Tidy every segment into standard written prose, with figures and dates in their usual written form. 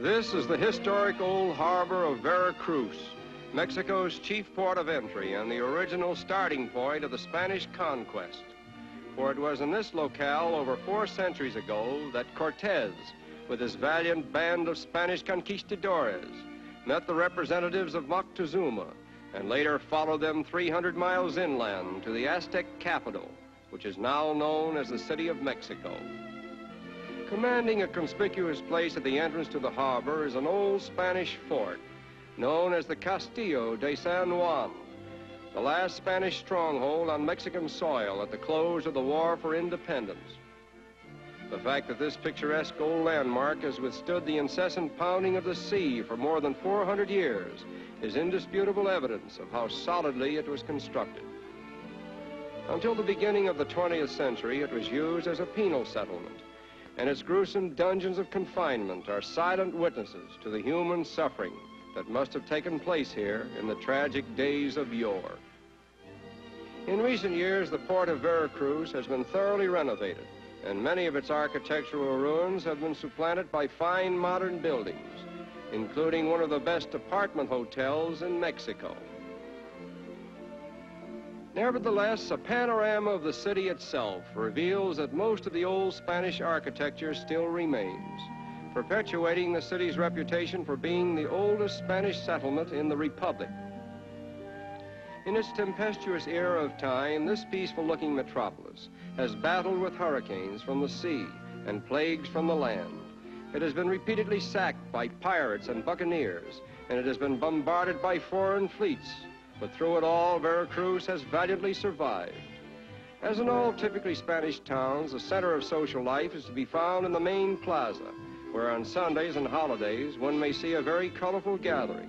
This is the historic old harbor of Veracruz, Mexico's chief port of entry and the original starting point of the Spanish conquest. For it was in this locale over 4 centuries ago that Cortez, with his valiant band of Spanish conquistadores, met the representatives of Moctezuma and later followed them 300 miles inland to the Aztec capital, which is now known as the City of Mexico. Commanding a conspicuous place at the entrance to the harbor is an old Spanish fort known as the Castillo de San Juan, the last Spanish stronghold on Mexican soil at the close of the War for Independence. The fact that this picturesque old landmark has withstood the incessant pounding of the sea for more than 400 years is indisputable evidence of how solidly it was constructed. Until the beginning of the 20th century, it was used as a penal settlement, and its gruesome dungeons of confinement are silent witnesses to the human suffering that must have taken place here in the tragic days of yore. In recent years, the port of Veracruz has been thoroughly renovated, and many of its architectural ruins have been supplanted by fine modern buildings, including one of the best apartment hotels in Mexico. Nevertheless, a panorama of the city itself reveals that most of the old Spanish architecture still remains, perpetuating the city's reputation for being the oldest Spanish settlement in the Republic. In its tempestuous era of time, this peaceful-looking metropolis has battled with hurricanes from the sea and plagues from the land. It has been repeatedly sacked by pirates and buccaneers, and it has been bombarded by foreign fleets. But through it all, Veracruz has valiantly survived. As in all typically Spanish towns, the center of social life is to be found in the main plaza, where on Sundays and holidays one may see a very colorful gathering.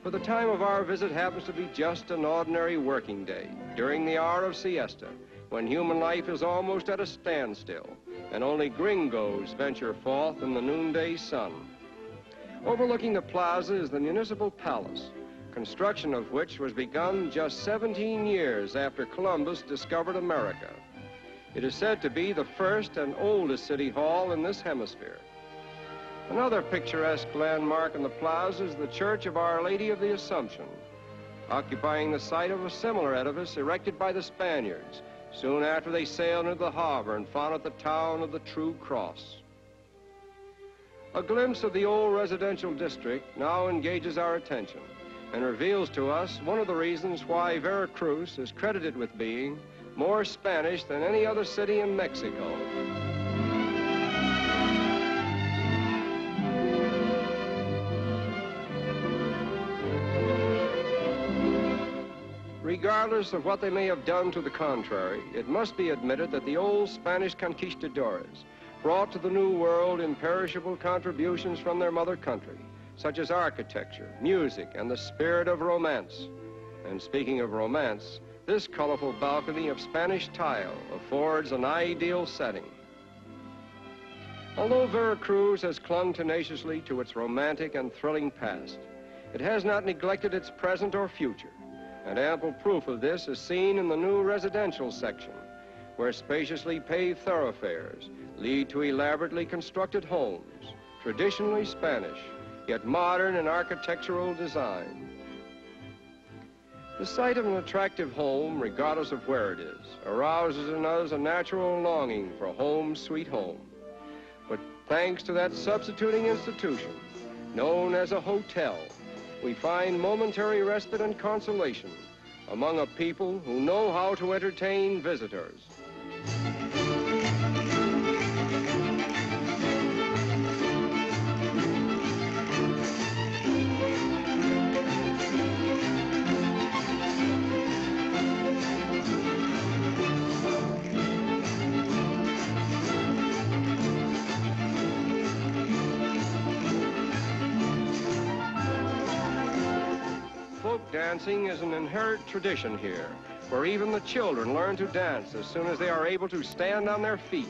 But the time of our visit happens to be just an ordinary working day, during the hour of siesta, when human life is almost at a standstill, and only gringos venture forth in the noonday sun. Overlooking the plaza is the municipal palace, construction of which was begun just 17 years after Columbus discovered America. It is said to be the first and oldest city hall in this hemisphere. Another picturesque landmark in the plaza is the Church of Our Lady of the Assumption, occupying the site of a similar edifice erected by the Spaniards soon after they sailed into the harbor and founded the town of the True Cross. A glimpse of the old residential district now engages our attention and reveals to us one of the reasons why Veracruz is credited with being more Spanish than any other city in Mexico. Regardless of what they may have done to the contrary, it must be admitted that the old Spanish conquistadores brought to the New World imperishable contributions from their mother country, such as architecture, music, and the spirit of romance. And speaking of romance, this colorful balcony of Spanish tile affords an ideal setting. Although Veracruz has clung tenaciously to its romantic and thrilling past, it has not neglected its present or future, and ample proof of this is seen in the new residential section, where spaciously paved thoroughfares lead to elaborately constructed homes, traditionally Spanish, yet modern in architectural design. The sight of an attractive home, regardless of where it is, arouses in us a natural longing for home sweet home. But thanks to that substituting institution, known as a hotel, we find momentary respite and consolation among a people who know how to entertain visitors. Dancing is an inherent tradition here, where even the children learn to dance as soon as they are able to stand on their feet.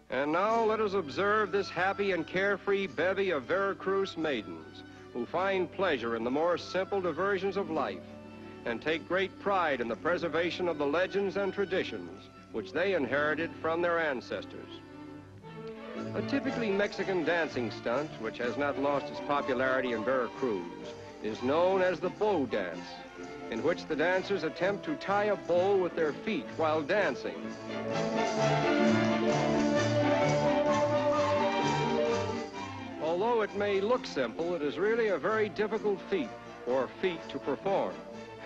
And now let us observe this happy and carefree bevy of Veracruz maidens who find pleasure in the more simple diversions of life and take great pride in the preservation of the legends and traditions which they inherited from their ancestors. A typically Mexican dancing stunt, which has not lost its popularity in Veracruz, is known as the bow dance, in which the dancers attempt to tie a bow with their feet while dancing. Although it may look simple, it is really a very difficult feat for feet to perform,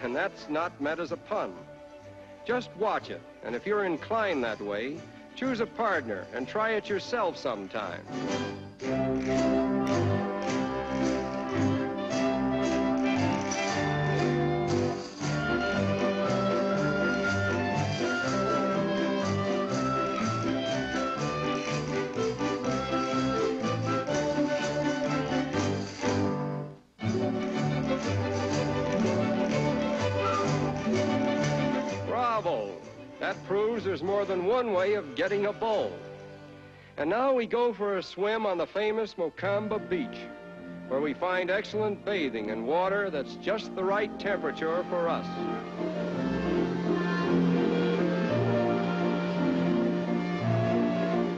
and that's not meant as a pun. Just watch it, and if you're inclined that way, choose a partner and try it yourself sometime. Bravo! That proves there's more than one way of getting a bow. And now we go for a swim on the famous Mocamba Beach, where we find excellent bathing in water that's just the right temperature for us.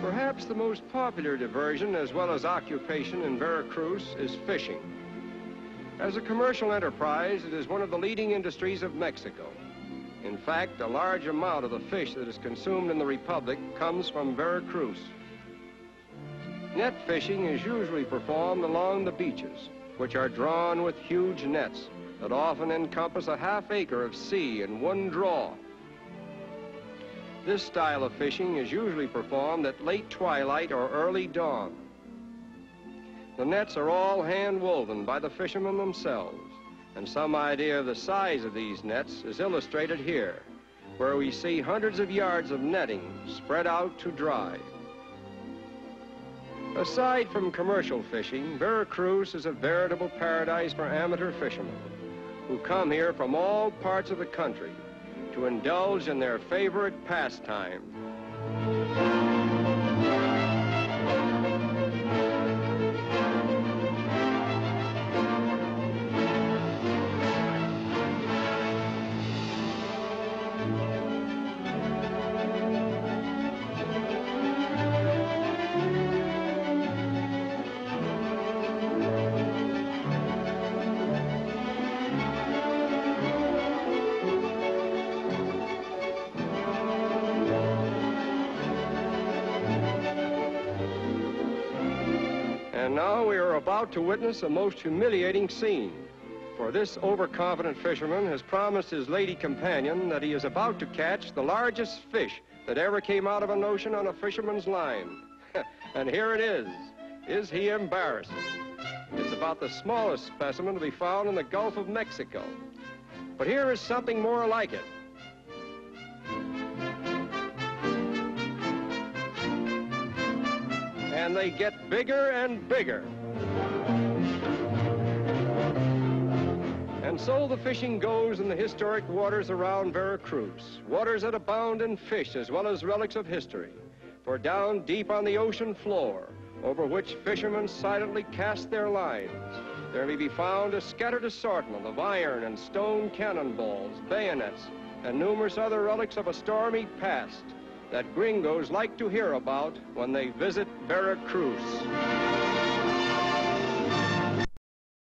Perhaps the most popular diversion as well as occupation in Veracruz is fishing. As a commercial enterprise, it is one of the leading industries of Mexico. In fact, a large amount of the fish that is consumed in the Republic comes from Veracruz. Net fishing is usually performed along the beaches, which are drawn with huge nets that often encompass a half-acre of sea in one draw. This style of fishing is usually performed at late twilight or early dawn. The nets are all hand-woven by the fishermen themselves, and some idea of the size of these nets is illustrated here, where we see hundreds of yards of netting spread out to dry. Aside from commercial fishing, Veracruz is a veritable paradise for amateur fishermen who come here from all parts of the country to indulge in their favorite pastime. And now we are about to witness a most humiliating scene, for this overconfident fisherman has promised his lady companion that he is about to catch the largest fish that ever came out of an ocean on a fisherman's line. And here it is. Is he embarrassed? It's about the smallest specimen to be found in the Gulf of Mexico. But here is something more like it. And they get bigger and bigger. And so the fishing goes in the historic waters around Veracruz, waters that abound in fish as well as relics of history. For down deep on the ocean floor, over which fishermen silently cast their lines, there may be found a scattered assortment of iron and stone cannonballs, bayonets, and numerous other relics of a stormy past that gringos like to hear about when they visit Veracruz.